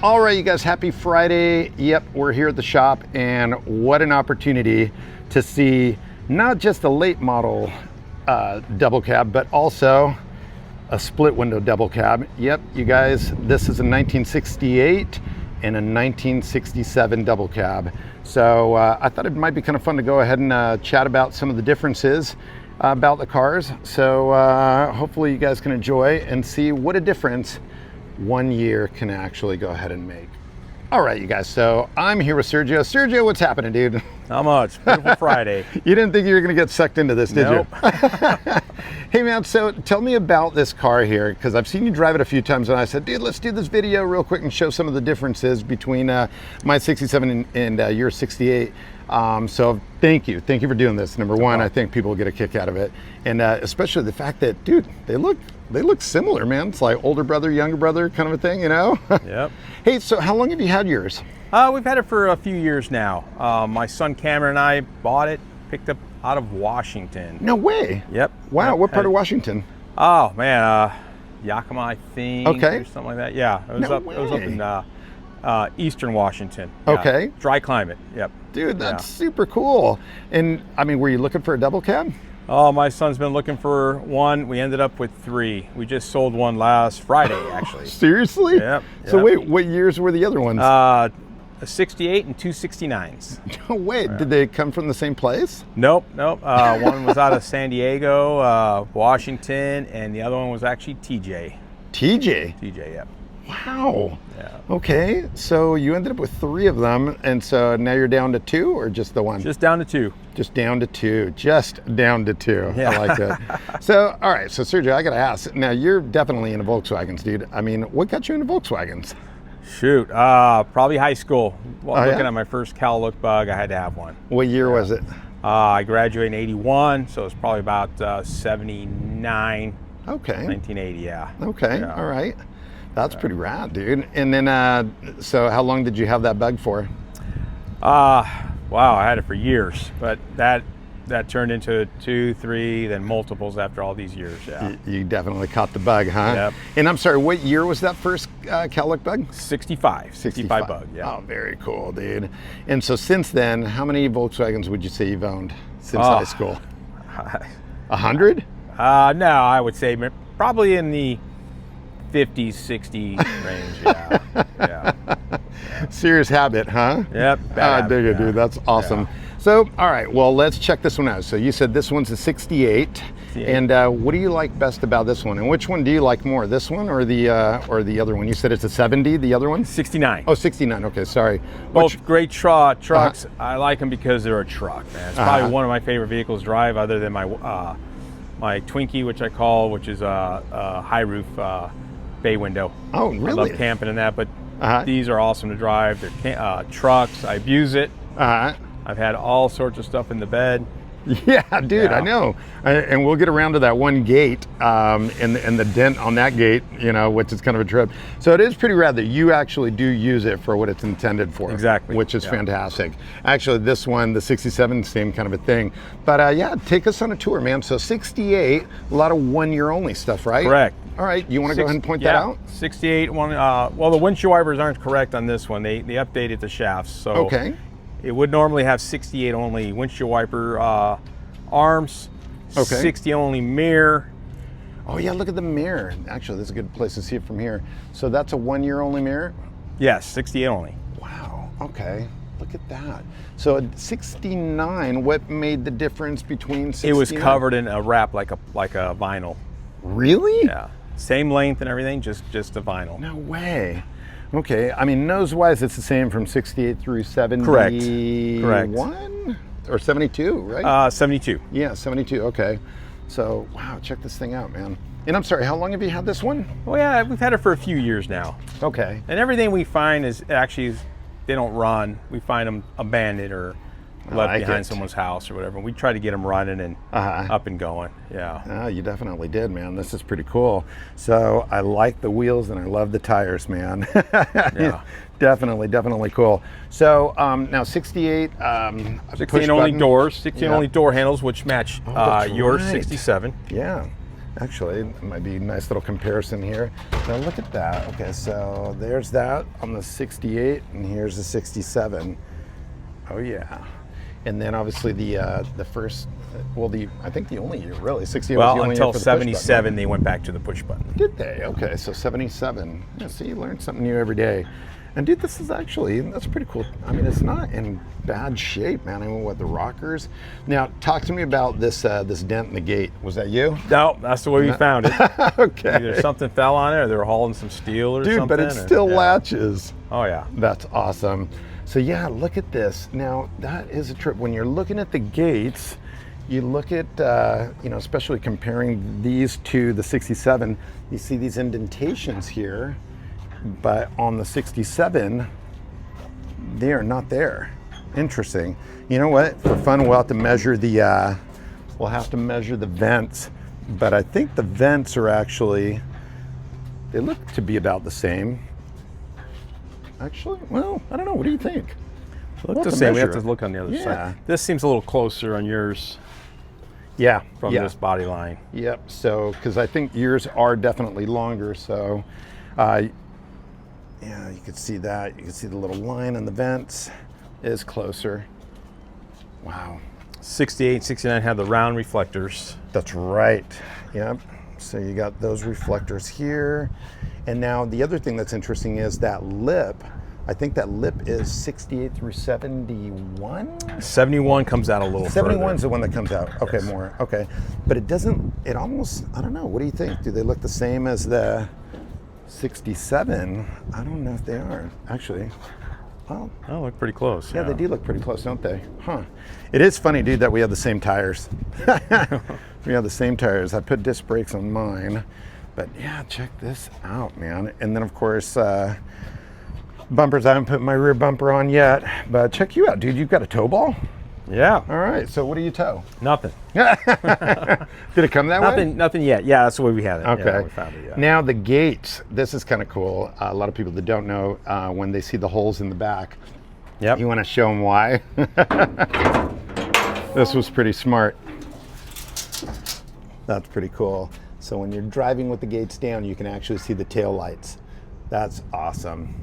All right, you guys, happy Friday. Yep, we're here at the shop, and what an opportunity to see not just a late model double cab, but also a split window double cab. Yep, you guys, this is a 1968 and a 1967 double cab. So I thought it might be kind of fun to go ahead and chat about some of the differences about the cars. So hopefully you guys can enjoy and see what a difference 1 year can actually go ahead and make. All right, you guys, so I'm here with Sergio. Sergio, what's happening, dude? Not much. Beautiful Friday. You didn't think you were gonna get sucked into this, did Nope. you? Hey man, so tell me about this car here, because I've seen you drive it a few times, and I said, dude, let's do this video real quick and show some of the differences between my 67 and your 68. So thank you for doing this. Number one, I think people will get a kick out of it, and especially the fact that, dude, they look similar, man. It's like older brother, younger brother kind of a thing, you know? Yep. Hey, so how long have you had yours? We've had it for a few years now. My son Cameron and I bought it, picked up out of Washington. No way. Yep. Wow, Yep. what part of Washington? Oh man, Yakima, I think. Okay. Or something like that. Yeah, it was No up. It was up in eastern Washington. Yeah. Okay. Dry climate. Yep. Dude, that's super cool. And I mean, were you looking for a double cab? Oh, my son's been looking for one. We ended up with 3. We just sold one last Friday, actually. Seriously? Yep. So wait, what years were the other ones? A 68 and 2 69s. No way. Did they come from the same place? Nope. One was out of San Diego, Washington, and the other one was actually TJ. TJ? TJ, yep. Wow. Yeah. Okay, so you ended up with 3 of them, and so now you're down to 2, or just the one? Just down to 2. Just down to 2. Just down to 2. Yeah. I like it. So, all right, so Sergio, I gotta ask, now you're definitely into Volkswagens, dude. I mean, what got you into Volkswagens? Shoot, probably high school. Well, looking yeah? at my first Cal Look Bug, I had to have one. What year was it? I graduated in 81, so it's probably about 79, Okay. 1980, yeah. Okay, Yeah. all right. That's pretty rad, dude. And then, so how long did you have that bug for? Wow, I had it for years, but that turned into 2, 3, then multiples after all these years, yeah. You definitely caught the bug, huh? Yep. And I'm sorry, what year was that first Cal Look bug? 65 bug, yeah. Oh, very cool, dude. And so since then, how many Volkswagens would you say you've owned since high school? 100? No, I would say probably in the 50, 60 range, yeah. Yeah. Serious habit, huh? Yep. I dig it, dude. That's awesome. Yeah. So, all right, well, let's check this one out. So you said this one's a 68. And what do you like best about this one? And which one do you like more, this one or the other one? You said it's a 70, the other one? 69. Oh, 69. Okay, sorry. Both great trucks. I like them because they're a truck, man. It's probably one of my favorite vehicles to drive, other than my my Twinkie, which I call, which is a high roof bay window. Oh, really? I love camping and that, but these are awesome to drive. They're trucks. I abuse it. I've had all sorts of stuff in the bed. Yeah, dude, I know. And we'll get around to that one gate and the dent on that gate, you know, which is kind of a trip. So it is pretty rad that you actually do use it for what it's intended for. Exactly. Which is fantastic. Actually, this one, the 67, same kind of a thing. But yeah, take us on a tour, man. So 68, a lot of 1 year only stuff, right? Correct. All right, you want to go ahead and point that out? 68, one. Well, the windshield wipers aren't correct on this one. They updated the shafts. So Okay. it would normally have 68 only windshield wiper arms, 60 only mirror. Oh yeah, look at the mirror. Actually, this is a good place to see it from here. So that's a 1 year only mirror? Yes, 68 only. Wow, okay. Look at that. So at 69, what made the difference between 69? It was covered in a wrap like a vinyl. Really? Yeah. Same length and everything, just a vinyl. No way. Okay, I mean, nose-wise, it's the same from 68 through 71? Correct. Or 72, right? 72. Yeah, 72, okay. So, wow, check this thing out, man. And I'm sorry, how long have you had this one? Well, yeah, we've had it for a few years now. Okay. And everything we find is actually, they don't run. We find them abandoned or left behind someone's house or whatever. We try to get them running and up and going. Yeah. Oh, you definitely did, man. This is pretty cool. So I like the wheels and I love the tires, man. Yeah. Definitely cool. So now 68. 16 only doors, 16 only door handles, which match yours, right. 67. Yeah. Actually, it might be a nice little comparison here. Now look at that. Okay, so there's that on the 68, and here's the 67. Oh yeah. And then obviously the first, well, I think the only year really, 68 was the only until year for the push button. 77, they went back to the push button. Did they? Okay, so 77. Yeah, see, you learn something new every day. And dude, this is actually, that's pretty cool. I mean, it's not in bad shape, man. I mean, what, the rockers? Now, talk to me about this this dent in the gate. Was that you? No, that's the way we found it. Okay. Either something fell on it, or they were hauling some steel or something. Dude, but it still latches. Oh, yeah. That's awesome. So yeah, look at this. Now, that is a trip. When you're looking at the gates, you look at, you know, especially comparing these to the 67, you see these indentations here. But on the 67, they are not there. Interesting. You know what? For fun, we'll have to measure the vents. But I think the vents are actually, they look to be about the same. Actually, well, I don't know. What do you think? Look the same. We have to look on the other side. This seems a little closer on yours. Yeah. From this body line. Yep. So, because I think yours are definitely longer. So, yeah, you can see that. You can see the little line on the vents is closer. Wow. 68, 69 have the round reflectors. That's right. Yep. So you got those reflectors here. And now the other thing that's interesting is that lip. I think that lip is 68 through 71. 71 comes out a little 71 is further. the one that comes out. Okay, yes. More. Okay. But it doesn't, it almost, I don't know. What do you think? Do they look the same as the 67? I don't know if they are, actually. Well, they look pretty close. Yeah, they do look pretty close, don't they? Huh. It is funny, dude, that we have the same tires. We have the same tires. I put disc brakes on mine. But yeah, check this out, man. And then, of course, bumpers. I haven't put my rear bumper on yet. But check you out, dude. You've got a tow ball? Yeah. All right. So what do you tow? Nothing. Did it come that way? Nothing yet. Yeah, that's the way we had it. Okay. Yeah, we found it, yeah. Now the gates. This is kind of cool. A lot of people that don't know, when they see the holes in the back, you want to show them why. This was pretty smart. That's pretty cool. So when you're driving with the gates down, you can actually see the tail lights. That's awesome.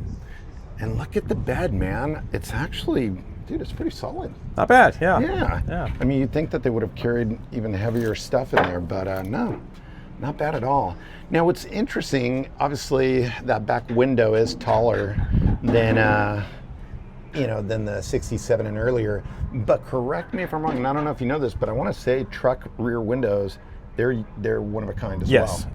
And look at the bed, man. It's actually, dude, it's pretty solid. Not bad, yeah. Yeah. I mean, you'd think that they would have carried even heavier stuff in there, but no, not bad at all. Now, what's interesting, obviously, that back window is taller than, you know, than the 67 and earlier. But correct me if I'm wrong, and I don't know if you know this, but I want to say truck rear windows, they're one of a kind as well. Yes,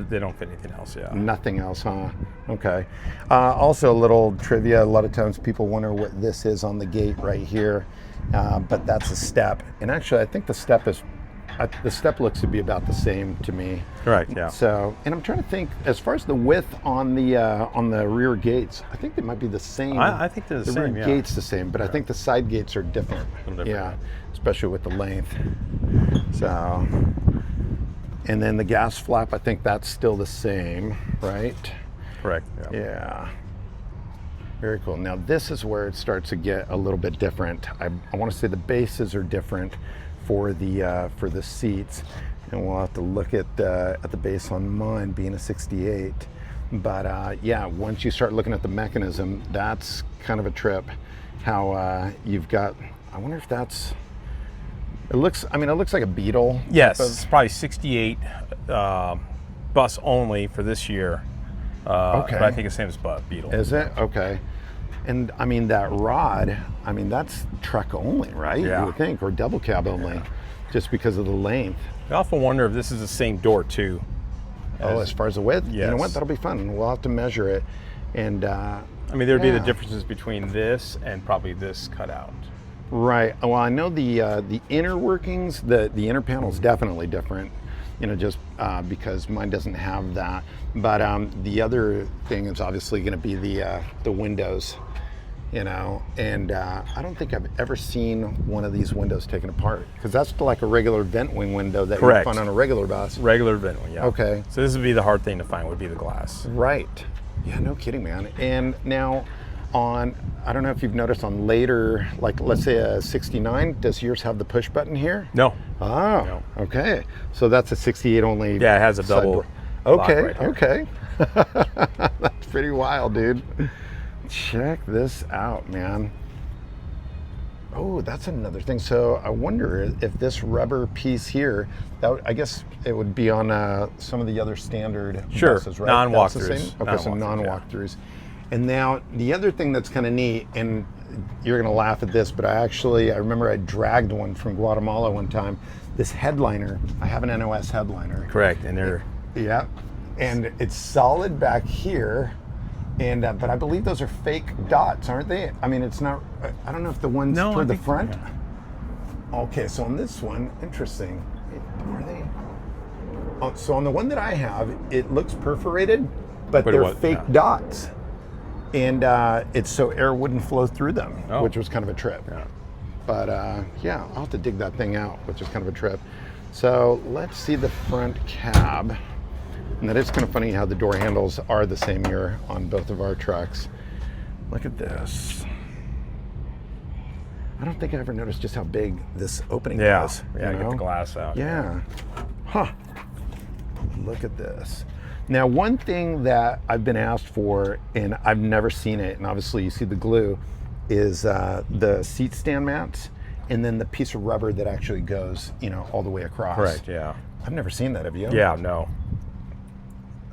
they don't fit anything else, yeah. Nothing else, huh? Okay. Also, a little trivia, a lot of times people wonder what this is on the gate right here, but that's a step. And actually, I think the step looks to be about the same to me. Right, yeah. So, and I'm trying to think, as far as the width on the rear gates, I think they might be the same. I think they're the same, rear yeah. gates the same, but I think the side gates are different. A little different. Yeah, especially with the length. So, and then the gas flap, I think that's still the same, right? Correct, yeah. Yeah. Very cool. Now this is where it starts to get a little bit different. I want to say the bases are different for the seats, and we'll have to look at the base on mine being a 68. But yeah, once you start looking at the mechanism, that's kind of a trip. How you've got, I wonder if that's, it looks like a Beetle. Yes, it's probably 68 bus only for this year. Okay. But I think it's the same as Beetle. Is it? Okay. And I mean, that rod, I mean, that's truck only, right? Yeah. You would think, or double cab only, just because of the length. I often wonder if this is the same door too. As far as the width? Yes. You know what? That'll be fun. We'll have to measure it. And I mean, there'd be the differences between this and probably this cutout. Right. Well, I know the inner workings, the inner panel is definitely different, you know, just because mine doesn't have that. But the other thing is obviously going to be the windows, you know, and I don't think I've ever seen one of these windows taken apart, because that's like a regular vent wing window that you find on a regular bus. Regular vent wing, yeah. Okay. So this would be the hard thing to find, would be the glass. Right. Yeah, no kidding, man. And now, on, I don't know if you've noticed on later, like let's say a 69, does yours have the push button here? No. Oh, No. okay. So that's a 68 only. Yeah, it has a double. Okay, right here. okay. That's pretty wild, dude. Check this out, man. Oh, that's another thing. So I wonder if this rubber piece here, I guess it would be on some of the other standard buses, right? Non-walkthroughs. Okay, so non-walkthroughs. And now the other thing that's kind of neat, and you're gonna laugh at this, but I remember I dragged one from Guatemala one time. This headliner, I have an NOS headliner. Correct, and they're Yeah, and it's solid back here, and but I believe those are fake dots, aren't they? I mean, it's not. I don't know if the ones for the front. Yeah. Okay, so on this one, interesting. Are they? Oh, so on the one that I have, it looks perforated, but they're fake dots, and it's so air wouldn't flow through them, which was kind of a trip. Yeah. But yeah, I'll have to dig that thing out, which is kind of a trip. So let's see the front cab. And that is kind of funny how the door handles are the same here on both of our trucks. Look at this. I don't think I ever noticed just how big this opening is. Yeah, get the glass out. Yeah. Huh. Look at this. Now, one thing that I've been asked for, and I've never seen it, and obviously you see the glue, is the seat stand mats, and then the piece of rubber that actually goes, all the way across. Correct, yeah. I've never seen that, have you? Yeah, no.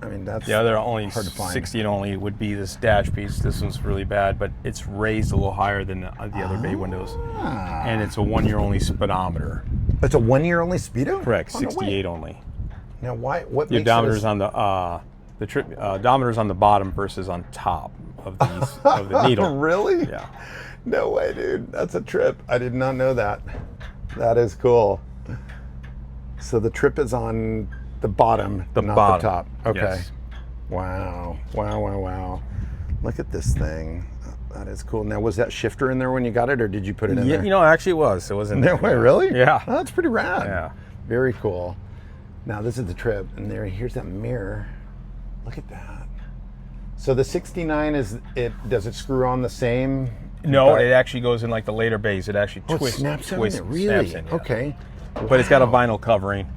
I mean, that's the other only hard to find. 60 only would be this dash piece. This one's really bad, but it's raised a little higher than the other bay windows. And it's a 1 year only speedometer. It's a 1 year only speedo? Correct, Oh, no 68 way. only. Now, what The makes odometer's this? on the trip odometer's on the bottom versus on top of these of the needle. Really? Yeah. No way, dude. That's a trip. I did not know that. That is cool. So the trip is on the bottom, not the top. Okay. Yes. Wow. Wow. Look at this thing. That is cool. Now, was that shifter in there when you got it, or did you put it in there? Actually it was. It wasn't. No way, really? Yeah. Oh, that's pretty rad. Yeah. Very cool. Now, this is the trip, and here's that mirror. Look at that. So the 69 does it screw on the same? No, it actually goes in like the later bays. It actually twists. It snaps twists, in it, really? snaps in, yeah. Okay. But it's got a vinyl covering.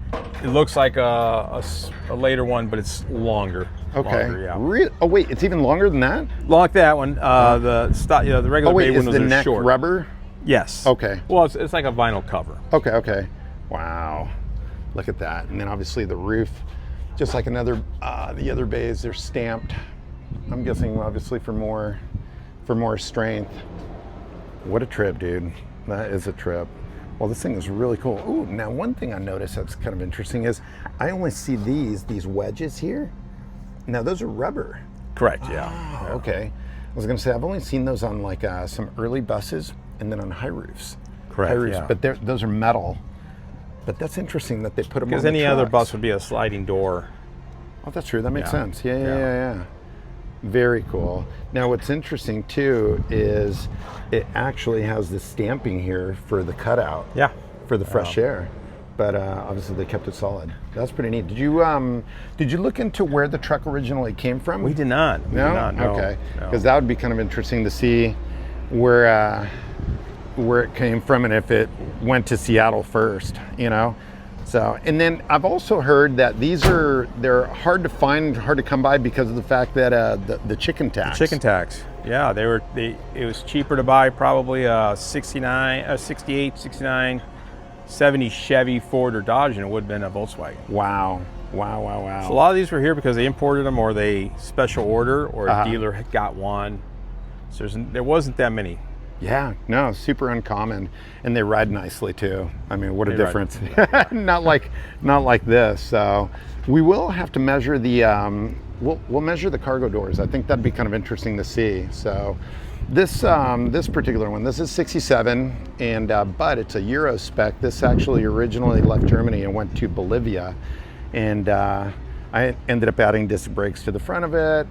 It looks like a later one, but it's longer. Okay. Longer, yeah. Oh wait, it's even longer than that? Like that one. The regular bay is windows the are neck short. rubber? Yes. Okay. Well, it's like a vinyl cover. Okay. Wow. Look at that. And then obviously the roof, just like the other bays, they're stamped. I'm guessing obviously for more strength. What a trip, dude. That is a trip. Well, this thing is really cool. Ooh, now one thing I noticed that's kind of interesting is I only see these wedges here. Now those are rubber. Correct, yeah. Oh, okay. I was gonna say, I've only seen those on like some early buses and then on high roofs. Correct, high roofs, yeah. but those are metal. But that's interesting that they put them on the Because any other trucks. bus would be a sliding door. Oh, that's true. That makes Yeah. sense. Yeah. Very cool. Now, what's interesting too is it actually has the stamping here for the cutout. Yeah. For the fresh air. But obviously they kept it solid. That's pretty neat. Did you look into where the truck originally came from? We did not. We No? did not, no. Okay. No. Because that would be kind of interesting to see where it came from and if it went to Seattle first, So, and then I've also heard that they're hard to find, hard to come by because of the fact that the chicken tax. Chicken tax. Yeah, it was cheaper to buy probably a 68, 69, 70 Chevy, Ford, or Dodge than it would have been a Volkswagen. Wow. So a lot of these were here because they imported them or they special order or a dealer had got one. So there wasn't that many. Yeah, no, super uncommon, and they ride nicely too. I mean, what a They difference! not like this. So we will have to measure the we'll measure the cargo doors. I think that'd be kind of interesting to see. So this particular one, this is 67, and but it's a Euro spec. This actually originally left Germany and went to Bolivia, and I ended up adding disc brakes to the front of it,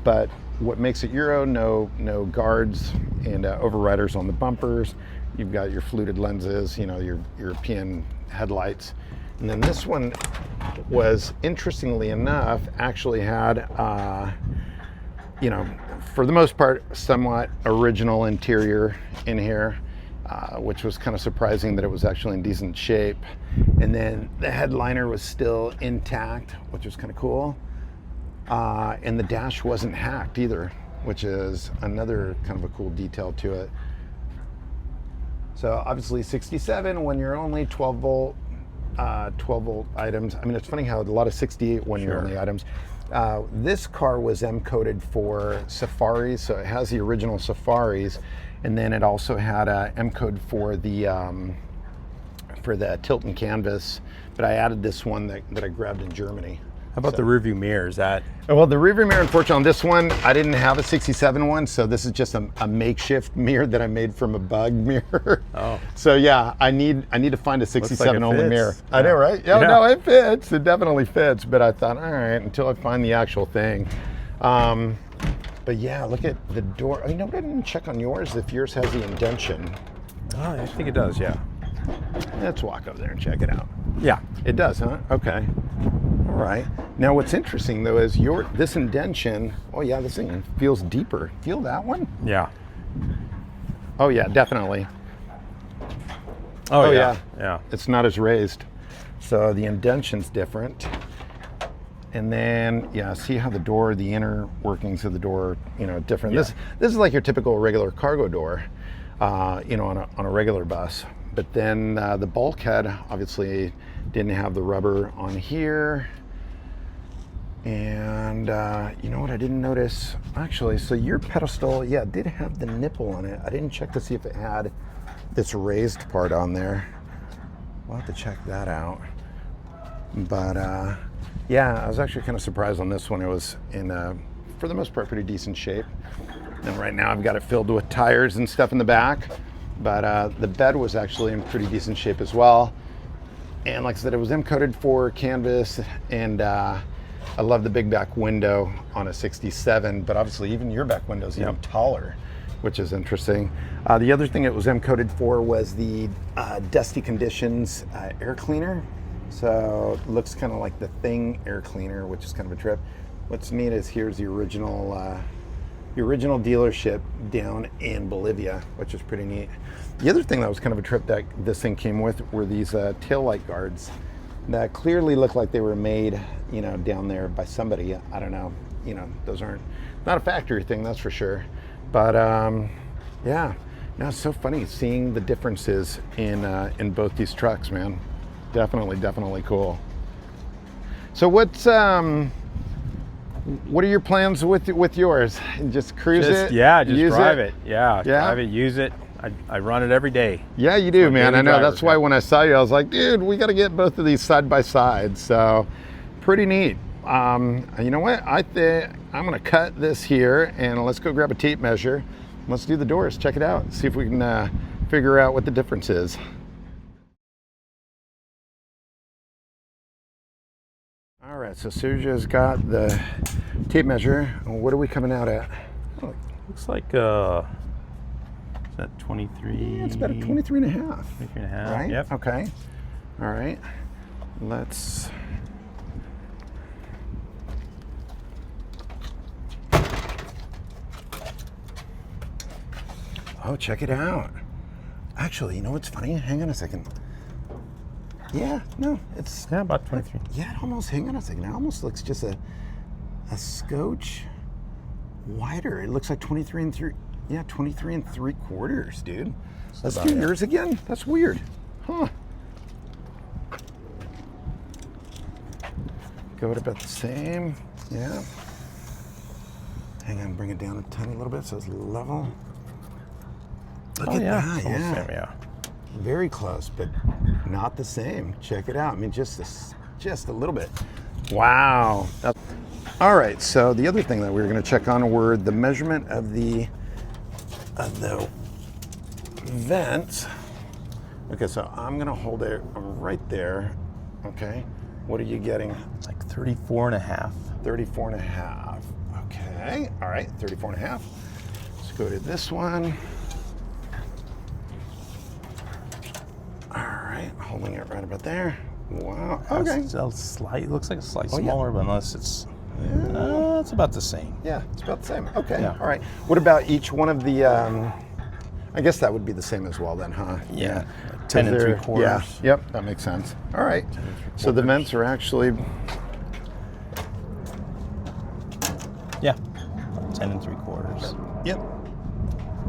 but. What makes it Euro, no guards and overriders on the bumpers. You've got your fluted lenses, your European headlights. And then this one was, interestingly enough, actually had, for the most part, somewhat original interior in here, which was kind of surprising that it was actually in decent shape. And then the headliner was still intact, which was kind of cool. And the dash wasn't hacked either, which is another kind of a cool detail to it. So obviously 67 when you're only 12 volt items. I mean, it's funny how a lot of 68 when you're only items. This car was M-coded for Safaris, so it has the original Safaris, and then it also had a M-code for the tilt and canvas, but I added this one that I grabbed in Germany. How about the rearview mirror? Is that? Well, the rearview mirror, unfortunately, on this one, I didn't have a 67 one, so this is just a makeshift mirror that I made from a bug mirror. Oh. So yeah, I need to find a 67 only mirror. Yeah. I know, right? Yeah, no, it fits. It definitely fits. But I thought, all right, until I find the actual thing. But yeah, look at the door. Oh, you know what? I didn't check on yours if yours has the indention. Oh, I think it does. Yeah. Let's walk over there and check it out. Yeah, it does, huh? Okay. All right. Now, what's interesting though is this indention. Oh yeah, this thing feels deeper. Feel that one? Yeah. Oh yeah, definitely. Oh yeah. Yeah. It's not as raised, so the indention's different. And then yeah, see how the inner workings of the door, different. Yeah. This is like your typical regular cargo door, on a regular bus. But then the bulkhead obviously didn't have the rubber on here. And you know what I didn't notice? Actually, so your pedestal, yeah, did have the nipple on it. I didn't check to see if it had this raised part on there. We'll have to check that out. But yeah, I was actually kind of surprised on this one. It was in, for the most part, pretty decent shape. And right now I've got it filled with tires and stuff in the back. But the bed was actually in pretty decent shape as well. And like I said, it was M-coded for canvas, and I love the big back window on a 67, but obviously even your back window is even taller, which is interesting. The other thing it was M-coded for was the Dusty Conditions air cleaner. So it looks kind of like the Thing air cleaner, which is kind of a trip. What's neat is here's the original dealership down in Bolivia, which is pretty neat. The other thing that was kind of a trip that this thing came with were these tail light guards that clearly look like they were made, down there by somebody. I don't know. Those aren't not a factory thing, that's for sure. But yeah, no, it's so funny seeing the differences in both these trucks, man. Definitely cool. So what are your plans with yours? Just cruise it? Yeah, just drive it. Yeah, drive it, use it. I run it every day. Yeah, you do, man. I know. That's why when I saw you, I was like, dude, we got to get both of these side by side. So pretty neat. You know what? I think I'm going to cut this here and let's go grab a tape measure. Let's do the doors. Check it out. See if we can figure out what the difference is. All right, so Sergio's got the tape measure. What are we coming out at? Oh, looks like, is that 23? Yeah, it's about a 23 and a half. 23 and a half, right? Yep. Okay. All right. Let's... Oh, check it out. Actually, you know what's funny? Hang on a second. Yeah, no, it's... Yeah, about 23. Yeah, it almost, hang on a second. It almost looks just a scotch wider. It looks like 23 and 3/4, dude. Let's do yours again. That's weird. Huh. Go at about the same. Yeah. Hang on, bring it down a tiny little bit so it's level. Look at that, yeah. Very close, but not the same. Check it out. I mean, just a little bit. Wow. All right, so the other thing that we were going to check on were the measurement of the vent. Okay, so I'm going to hold it right there. Okay. What are you getting? Like 34 and a half. 34 and a half. Okay. All right, 34 and a half. Let's go to this one. Holding it right about there. Wow. Okay. It's a slight, looks like a slight smaller, but unless it's it's about the same. Yeah, it's about the same. Okay, Yeah. all right. What about each one of the, I guess that would be the same as well then, huh? Yeah, 10 and 3/4. Yeah, yep, that makes sense. All right. So the vents are actually, Yeah, 10 and 3/4. yep.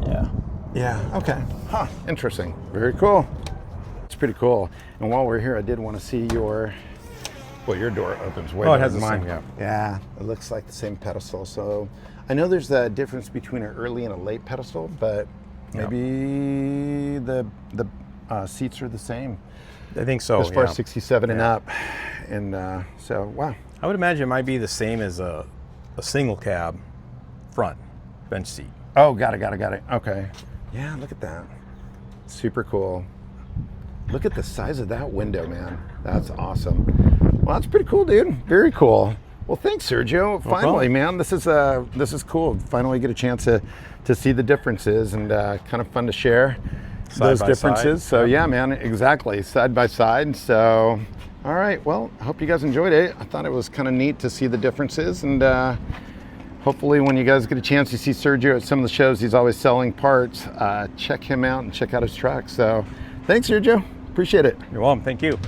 Yeah. Yeah, okay. Huh, interesting. Very cool. It's pretty cool. And while we're here, I did want to see your, well, your door opens way Oh, it better has than the mine. same, yeah. Yeah, it looks like the same pedestal. So I know there's a difference between an early and a late pedestal, but maybe the seats are the same I think so. as far yeah. as 67 and up. And so, wow. I would imagine it might be the same as a single cab front bench seat. Oh, got it. Okay. Yeah, look at that. Super cool. Look at the size of that window, man. That's awesome. Well, that's pretty cool, dude. Very cool. Well, thanks, Sergio. Finally, man, this is cool. Finally get a chance to see the differences, and kind of fun to share those differences. Side. So yeah, man, exactly. Side by side. So, all right. Well, I hope you guys enjoyed it. I thought it was kind of neat to see the differences, and hopefully when you guys get a chance to see Sergio at some of the shows, he's always selling parts. Check him out and check out his truck. So thanks, Sergio. Appreciate it. You're welcome. Thank you.